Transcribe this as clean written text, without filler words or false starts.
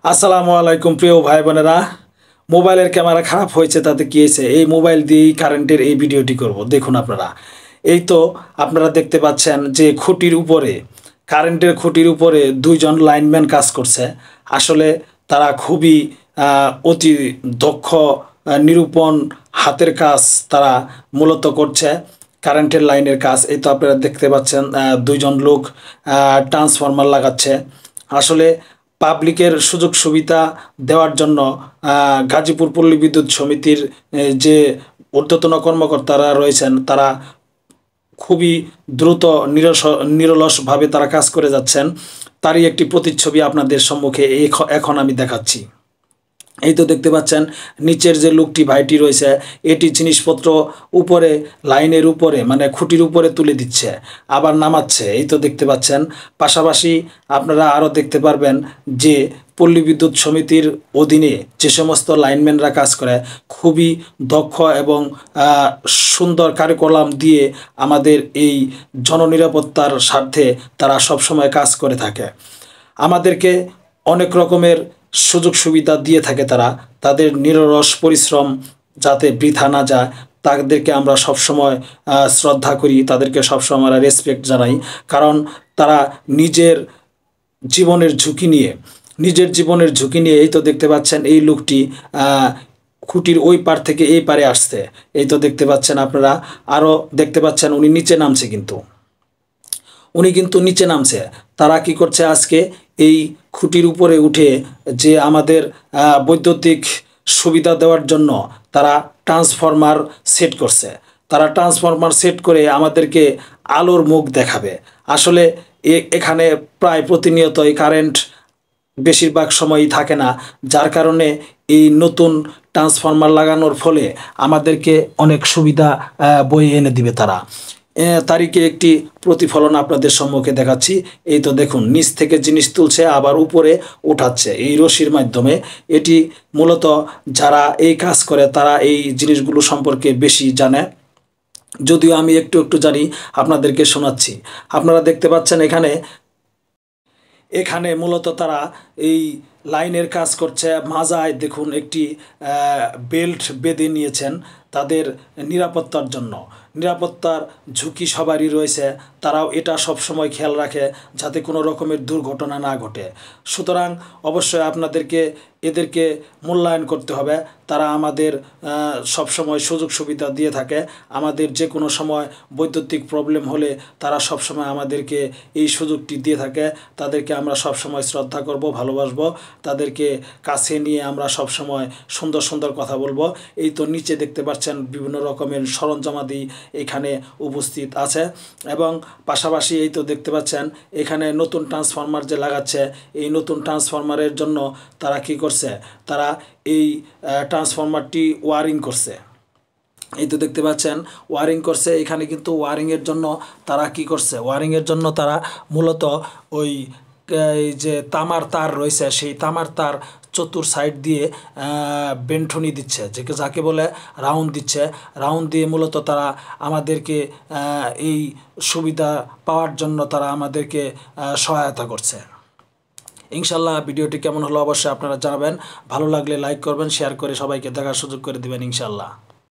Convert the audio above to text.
আসসালামু আলাইকুম প্রিয় ভাই বোনেরা। মোবাইলের ক্যামেরা খারাপ হয়েছে, তাতে কি হয়েছে? এই মোবাইল দিয়েই কারেন্টের এই ভিডিওটি করব। দেখুন আপনারা, এই তো আপনারা দেখতে পাচ্ছেন যে খুঁটির উপরে, কারেন্টের খুঁটির উপরে দুইজন লাইনম্যান কাজ করছে। আসলে তারা খুবই অতি দক্ষ, নিরূপণ হাতের কাজ তারা মূলত করছে, কারেন্টের লাইনের কাজ। এই তো আপনারা দেখতে পাচ্ছেন দুইজন লোক ট্রান্সফরমার লাগাচ্ছে। আসলে পাবলিকের সুযোগ সুবিধা দেওয়ার জন্য গাজীপুর পল্লী বিদ্যুৎ সমিতির যে ঊর্ধ্বতন কর্মকর্তারা রয়েছেন, তারা খুবই দ্রুত নিরলসভাবে তারা কাজ করে যাচ্ছেন। তারই একটি প্রতিচ্ছবি আপনাদের সম্মুখে এখন আমি দেখাচ্ছি। এই তো দেখতে পাচ্ছেন নিচের যে লোকটি ভাইটি রয়েছে, এটি জিনিসপত্র উপরে লাইনের উপরে মানে খুঁটির উপরে তুলে দিচ্ছে, আবার নামাচ্ছে। এই তো দেখতে পাচ্ছেন। পাশাপাশি আপনারা আরও দেখতে পারবেন যে পল্লী বিদ্যুৎ সমিতির অধীনে যে সমস্ত লাইনম্যানরা কাজ করে, খুবই দক্ষ এবং সুন্দর কারিকুলাম দিয়ে আমাদের এই জননিরাপত্তার স্বার্থে তারা সবসময় কাজ করে থাকে। আমাদেরকে অনেক রকমের সুযোগ সুবিধা দিয়ে থাকে তারা। তাদের নিরলস পরিশ্রম যাতে বৃথা না যায়, তাদেরকে আমরা সবসময় শ্রদ্ধা করি, তাদেরকে সবসময় আমরা রেসপেক্ট জানাই। কারণ তারা নিজের জীবনের ঝুঁকি নিয়ে এই তো দেখতে পাচ্ছেন এই লোকটি খুঁটির ওই পার থেকে এই পারে আসছে। এই তো দেখতে পাচ্ছেন আপনারা, আরও দেখতে পাচ্ছেন উনি নিচে নামছে, উনি কিন্তু নিচে নামছে। তারা কি করছে, আজকে এই খুঁটির উপরে উঠে যে আমাদের বৈদ্যুতিক সুবিধা দেওয়ার জন্য তারা ট্রান্সফরমার সেট করছে। তারা ট্রান্সফরমার সেট করে আমাদেরকে আলোর মুখ দেখাবে। আসলে এখানে প্রায় প্রতিনিয়তই কারেন্ট বেশিরভাগ সময়ই থাকে না, যার কারণে এই নতুন ট্রান্সফরমার লাগানোর ফলে আমাদেরকে অনেক সুবিধা বয়ে এনে দিবে তারা। তারিখে একটি প্রতিফলন আপনাদের সম্মুখে দেখাচ্ছি। এই তো দেখুন, নিচ থেকে জিনিস তুলছে আবার উপরে উঠাচ্ছে এই রশির মাধ্যমে। এটি মূলত যারা এই কাজ করে তারা এই জিনিসগুলো সম্পর্কে বেশি জানে, যদিও আমি একটু জানি, আপনাদেরকে শোনাচ্ছি। আপনারা দেখতে পাচ্ছেন এখানে মূলত তারা এই লাইনের কাজ করছে। মাজায় দেখুন একটি বেল্ট বেঁধে নিয়েছেন তাদের নিরাপত্তার জন্য। নিরাপত্তার ঝুঁকি সবারই রয়েছে, তারাও এটা সবসময় খেয়াল রাখে যাতে কোনো রকমের দুর্ঘটনা না ঘটে। সুতরাং অবশ্যই আপনাদেরকে এদেরকে মূল্যায়ন করতে হবে। তারা আমাদের সবসময় সুযোগ সুবিধা দিয়ে থাকে। আমাদের যে কোনো সময় বৈদ্যুতিক প্রবলেম হলে তারা সবসময় আমাদেরকে এই সুযোগটি দিয়ে থাকে। তাদেরকে আমরা সবসময় শ্রদ্ধা করব, ভালোবাসবো। তাদেরকে কাছে নিয়ে আমরা সবসময় সুন্দর কথা বলবো। এই তো নিচে দেখতে পাচ্ছেন বিভিন্ন রকমের সরঞ্জামাদি এখানে উপস্থিত আছে, এবং পাশাপাশি এই তো দেখতে পাচ্ছেন এখানে নতুন ট্রান্সফরমার যে লাগাচ্ছে, এই নতুন ট্রান্সফরমারের জন্য তারা কি করছে, তারা এই ট্রান্সফরমারটি ওয়ারিং করছে। এই তো দেখতে পাচ্ছেন ওয়ারিং করছে। এখানে কিন্তু ওয়ারিংয়ের জন্য তারা কি করছে, ওয়ারিংয়ের জন্য তারা মূলত ওই এই যে তামার তার রয়েছে, সেই তামার তার চতুর সাইড দিয়ে বেন্ঠনি দিচ্ছে, যাকে বলে রাউন্ড দিচ্ছে। রাউন্ড দিয়ে মূলত তারা আমাদেরকে এই সুবিধা পাওয়ার জন্য তারা আমাদেরকে সহায়তা করছে। ইনশাল্লাহ ভিডিওটি কেমন হলো অবশ্যই আপনারা জানাবেন। ভালো লাগলে লাইক করবেন, শেয়ার করে সবাইকে দেখার সুযোগ করে দেবেন ইনশাল্লাহ।